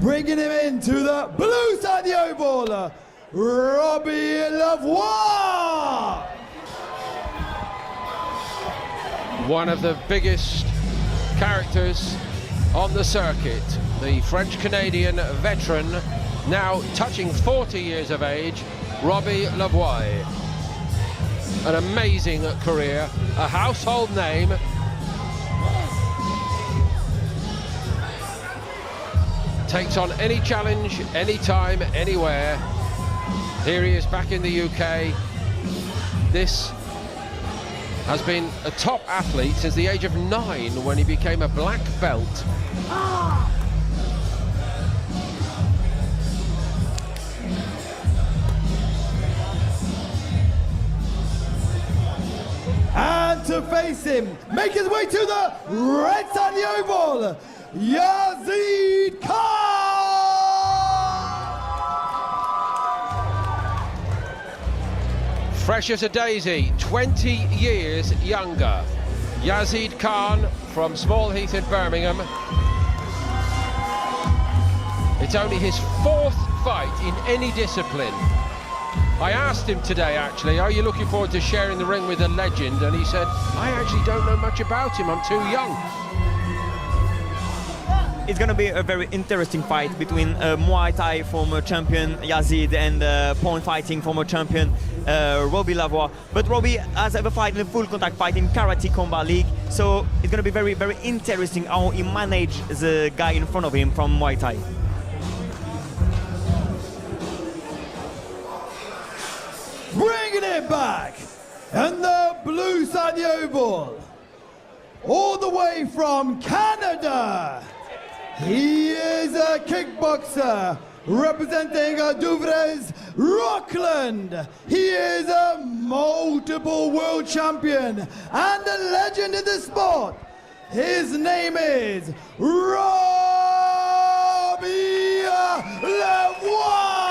Bringing him into the blue side of the oval, Robbie Lavoie. One of the biggest characters on the circuit, the French-Canadian veteran, now touching 40 years of age, Robbie Lavoie. An amazing career, a household name. Takes on any challenge, anytime, anywhere. Here he is back in the UK. This has been a top athlete since the age of 9 when he became a black belt. And to face him, make his way to the red side of the oval, Yazeed Khan! Fresh as a daisy, 20 years younger. Yazeed Khan from Small Heath in Birmingham. It's only his 4th fight in any discipline. I asked him today, actually, are you looking forward to sharing the ring with a legend? And he said, I actually don't know much about him, I'm too young. It's going to be a very interesting fight between Muay Thai former champion Yazeed and point fighting former champion Robbie Lavoie. But Robbie has ever fight in a full contact fight in Karate Combat League, so it's going to be very, very interesting how he managed the guy in front of him from Muay Thai. Bringing it back, and the blue side of the oval, all the way from Canada, he is a kickboxer representing Douvres, Rockland. He is a multiple world champion and a legend in the sport. His name is Robbie Lavoie.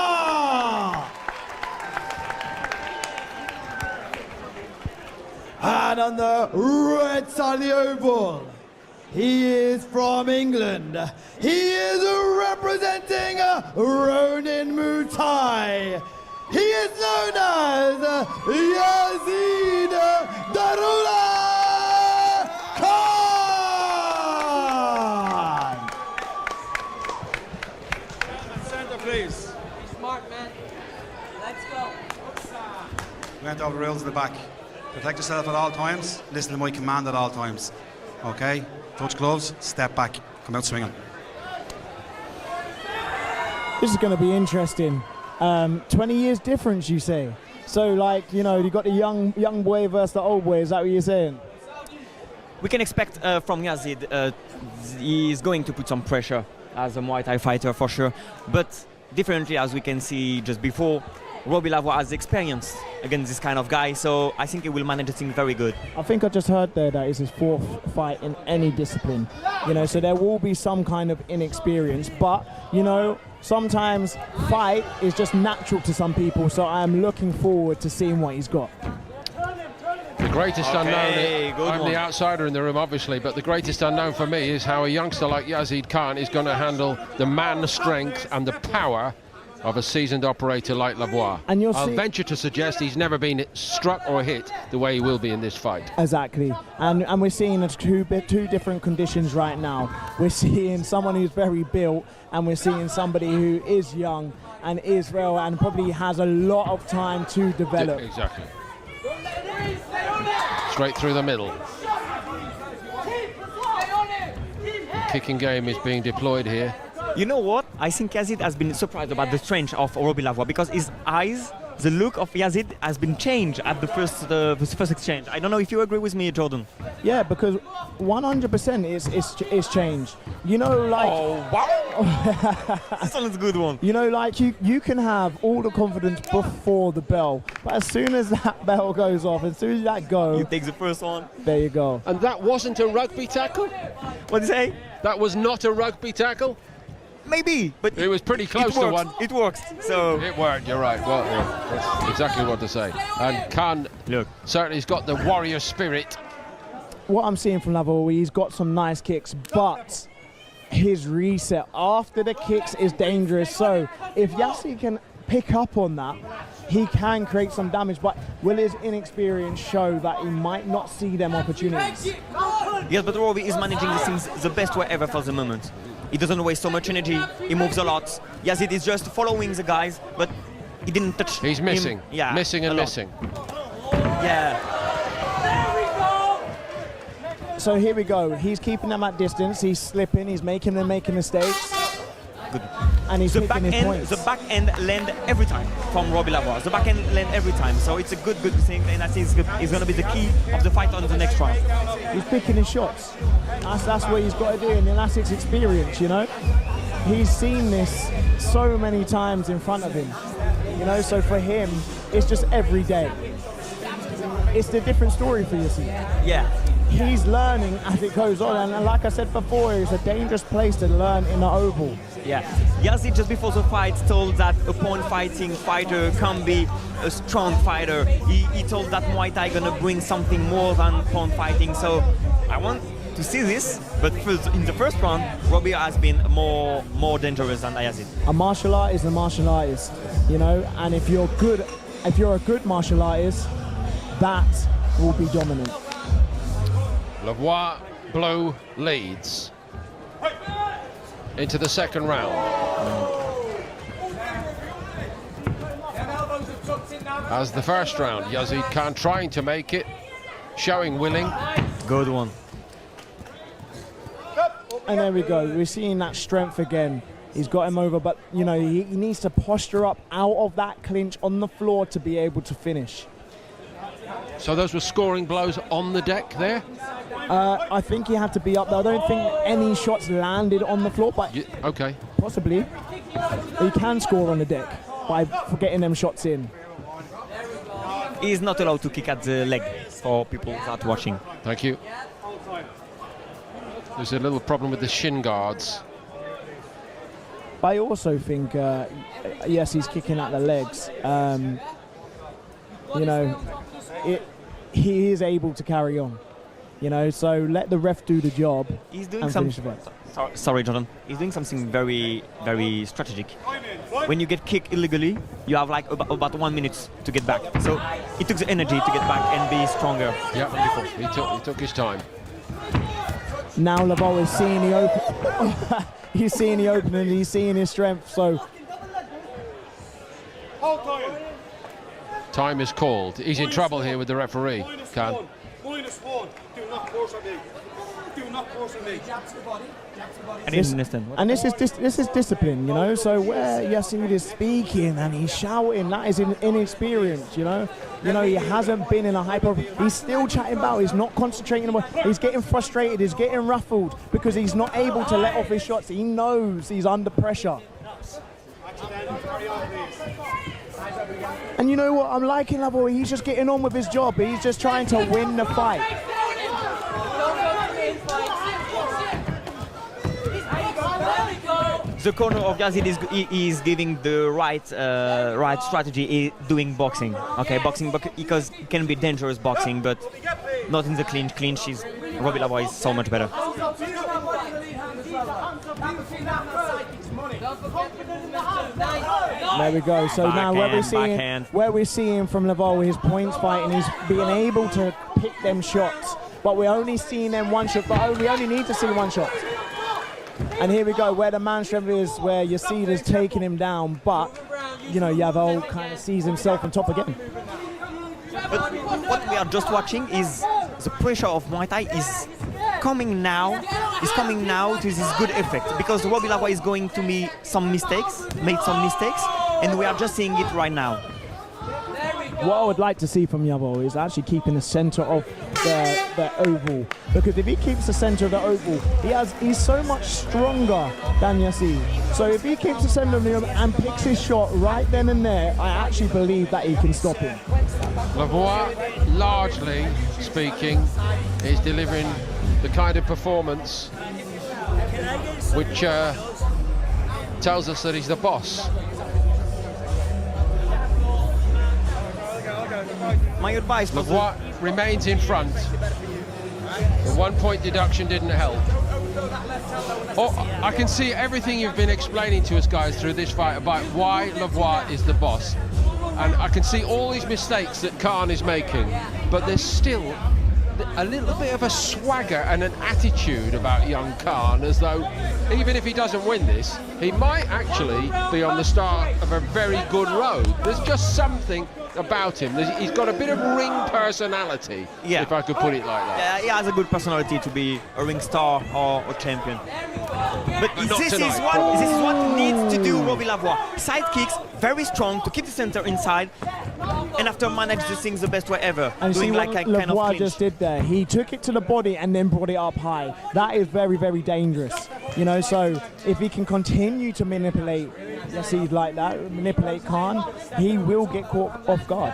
And on the red side of the oval, he is from England. He is representing Ronin Muay Thai. He is known as Yazeed Khan. Center, please. Smart, man. Let's go. We went over the rules in the back. Protect yourself at all times. Listen to my command at all times. Okay? Touch gloves, step back, come out swinging. This is going to be interesting. 20 years difference, you say? So, like, you know, you got the young boy versus the old boy. Is that what you're saying? We can expect from Yazeed, he's going to put some pressure as a Muay Thai fighter for sure. But differently, as we can see just before, Robbie Lavoie has experience against this kind of guy, so I think he will manage the thing very good. I think I just heard there that it's his 4th fight in any discipline. You know, so there will be some kind of inexperience, but, you know, sometimes fight is just natural to some people, so I'm looking forward to seeing what he's got. The greatest unknown, I'm one. the outsider in the room obviously, but the greatest unknown for me is how a youngster like Yazeed Khan is going to handle the man strength and the power of a seasoned operator like Lavoie. And I'll venture to suggest he's never been struck or hit the way he will be in this fight. Exactly, and we're seeing two different conditions right now. We're seeing someone who's very built, and we're seeing somebody who is young and is real and probably has a lot of time to develop. Exactly. Straight through the middle. The kicking game is being deployed here. You know what? I think Yazeed has been surprised about the strength of Robbie Lavoie because his eyes, the look of Yazeed has been changed at the first exchange. I don't know if you agree with me, Jordan. Yeah, because 100% is changed. You know, like... Oh, wow! This one is a good one. You know, like, you can have all the confidence before the bell, but as soon as that bell goes off, as soon as that goes... You take the first one. There you go. And that wasn't a rugby tackle? What did you say? That was not a rugby tackle? Maybe, but it was pretty close to one. It worked, so... It worked, you're right. Well, yeah, that's exactly what to say. And Khan, look, certainly he's got the warrior spirit. What I'm seeing from Lavoie, he's got some nice kicks, but his reset after the kicks is dangerous. So if Yazeed can pick up on that, he can create some damage, but will his inexperience show that he might not see them opportunities? Yes, but Robbie is managing these things the best way ever for the moment. He doesn't waste so much energy, he moves a lot. Yazeed is just following the guys, but he didn't touch He's missing, him. Yeah, missing and missing. Yeah. So here we go. He's keeping them at distance. He's slipping. He's making them make mistakes. Good. And he's The picking his points. the back end land every time from Robbie Lavoie. The back end land every time. So it's a good thing, and I think it's going to be the key of the fight on the next round. He's picking his shots. That's what he's got to do, and that's his experience, you know. He's seen this so many times in front of him, you know. So for him, it's just every day. It's a different story for Yazeed. Yeah. He's learning as it goes on, and like I said before, it's a dangerous place to learn in the oval. Yeah. Yazeed just before the fight told that a point fighting fighter can be a strong fighter. He told that Muay Thai gonna bring something more than point fighting. So I want to see this, but in the first round, Robbie has been more dangerous than Yazeed. A martial art is a martial artist, you know, and if you're a good martial artist, that will be dominant. Lavoie Blue leads into the second round. As the first round, Yazeed Khan trying to make it, showing willing. Good one. And there we go. We're seeing that strength again. He's got him over, but you know he needs to posture up out of that clinch on the floor to be able to finish. So those were scoring blows on the deck there? I think he had to be up there. I don't think any shots landed on the floor, but Okay. possibly he can score on the deck by getting them shots in. He's not allowed to kick at the leg for people that are watching. Thank you. There's a little problem with the shin guards. But I also think, yes, he's kicking at the legs. You know, he is able to carry on. You know, so let the ref do the job. He's doing and some. finish the fight. Sorry, Jordan. He's doing something very, very strategic. When you get kicked illegally, you have like about 1 minute to get back. So he took the energy to get back and be stronger. Yeah, he took his time. Now Lavoie is seeing the open. He's seeing the opening. He's seeing his strength. So Time is called. He's in trouble here with the referee. Khan. -1. Do not force on me. Do not force on me. I didn't understand. and this is discipline, you know. So where Yazeed is speaking and he's shouting, that is inexperience, you know. You know, he hasn't been in a hyper. He's still chatting about. He's not concentrating on. He's getting frustrated. He's getting ruffled because he's not able to let off his shots. He knows he's under pressure. And you know what? I'm liking Lavoie. He's just getting on with his job. He's just trying to win the fight. The corner of Yazeed is giving the right strategy, doing boxing. Okay, boxing because it can be dangerous boxing, but not in the clinch. Clinch is Robbie Lavoie is so much better. There we go. So now where we're seeing from Lavoie his points fighting is being able to pick them shots, but we're only seeing them one shot. But we only need to see one shot. And here we go, where the man strength is, where Yazeed is taking him down, but you know Lavoie kind of sees himself on top again. But what we are just watching is the pressure of Muay Thai is coming now to this good effect, because Robbie Lavoie is going to made some mistakes, and we are just seeing it right now. What I would like to see from Lavoie is actually keeping the center of the oval, because if he keeps the center of the oval, he's so much stronger than Yazeed. So if he keeps the center of the oval and picks his shot right then and there, I actually believe that he can stop him. Lavoie, largely speaking, is delivering the kind of performance which tells us that he's the boss. My advice for Lavoie remains in front. The 1 point deduction didn't help. Oh, I can see everything you've been explaining to us guys through this fight about why Lavoie is the boss. And I can see all these mistakes that Khan is making, but there's still a little bit of a swagger and an attitude about young Khan, as though even if he doesn't win this, he might actually be on the start of a very good road. There's just something about him. He's got a bit of ring personality, if I could put it like that. Yeah, he has a good personality to be a ring star or a champion. But this is what needs to do Robbie Lavoie. Side kicks, very strong to keep the center inside, and after manage the things the best way ever. And doing see like what a kind of Lavoie clinch. just did there. He took it to the body and then brought it up high. That is very, very dangerous. You know, so if he can continue to manipulate Yazeed like that, manipulate Khan, he will get caught off guard.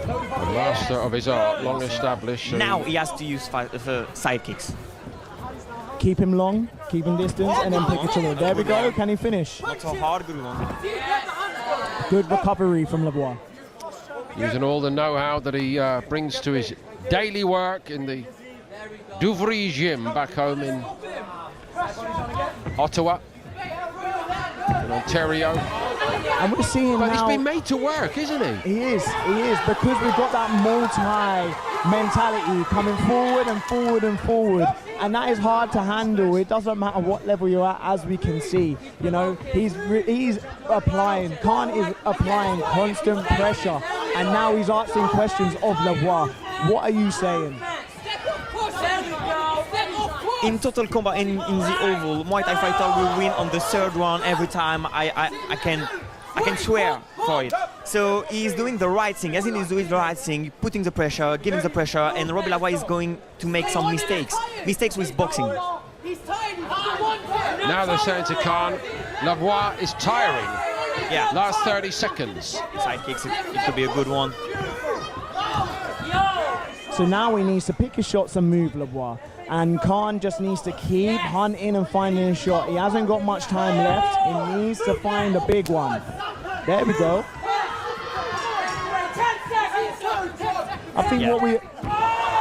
The master of his art, long established. Now he has to use side kicks. Keep him long, keep him distance, and then pick it to him. There we go. Can he finish? Not so hard, good one. Good recovery from Lavoie. Using all the know-how that he brings to his daily work in the Douvry gym back home in Ottawa, in Ontario. And we're seeing But now, he's been made to work, isn't he? he is, because we've got that multi-mentality coming forward and forward and forward, and that is hard to handle. It doesn't matter what level you're at, as we can see. You know, he's applying, Khan is applying constant pressure, and now he's asking questions of Lavoie. What are you saying? In Total Kombat, in the oval, Muay Thai fighter will win on the third round every time. I can swear for it. So he's doing the right thing. Yazeed is doing the right thing, putting the pressure, giving the pressure, and Robbie Lavoie is going to make some mistakes. Mistakes with boxing. Now they're saying to Khan, Lavoie is tiring. Yeah. Last 30 seconds. Side kicks, it could be a good one. So now he needs to pick his shots and move Lavoie. And Khan just needs to keep hunting and finding a shot. He hasn't got much time left. He needs to find a big one. There we go. I think what we...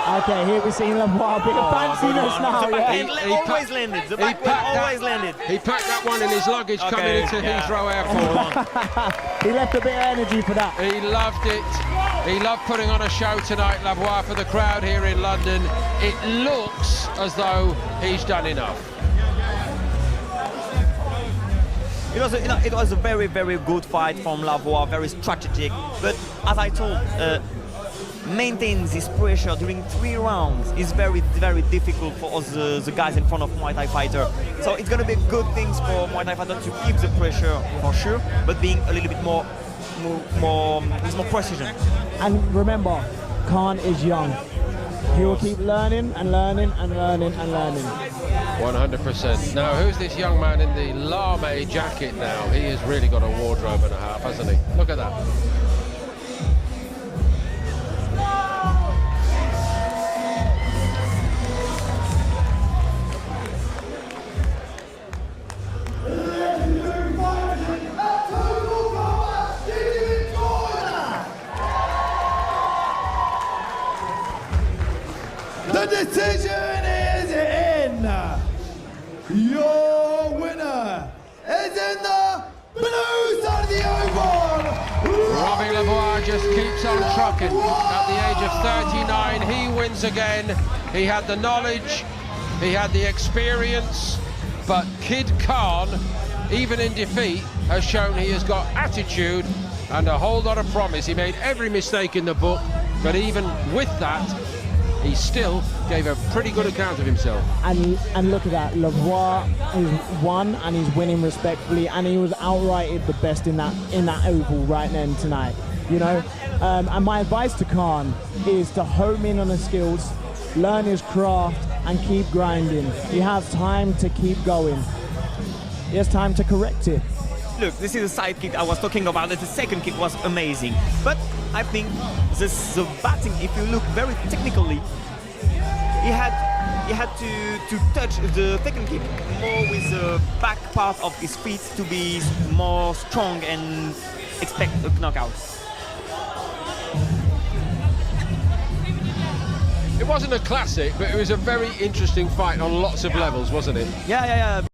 Okay, here we're seeing Lavoie, a bit of fanciness now. He always landed. The back always landed. He packed that one in his luggage coming into Heathrow Airport. He left a bit of energy for that. He loved it. He loved putting on a show tonight, Lavoie, for the crowd here in London. It looks as though he's done enough. It was a very, very good fight from Lavoie, very strategic. But as I told, maintain this pressure during 3 rounds is very, very difficult for us, the guys in front of Muay Thai fighter. So it's going to be good things for Muay Thai fighter to keep the pressure for sure, but being a little bit more with more precision. And remember, Khan is young. He will keep learning and learning and learning and learning. 100%. Now, who's this young man in the lame jacket now? He has really got a wardrobe and a half, hasn't he? Look at that. The decision is in. Your winner is in the blue side of the oval. Robbie Lavoie just keeps on trucking. At the age of 39, he wins again. He had the knowledge, he had the experience, but Kid Khan, even in defeat, has shown he has got attitude and a whole lot of promise. He made every mistake in the book, but even with that, he still gave a pretty good account of himself. And look at that, Lavoie has won and he's winning respectfully, and he was outrighted the best in that oval right then tonight. You know, and my advice to Khan is to home in on his skills, learn his craft, and keep grinding. He has time to keep going. He has time to correct it. Look, this is a side kick I was talking about. The second kick was amazing, but I think the batting, if you look very technically, he had to touch the second kick more with the back part of his feet to be more strong and expect a knockout. It wasn't a classic, but it was a very interesting fight on lots of levels, wasn't it? Yeah.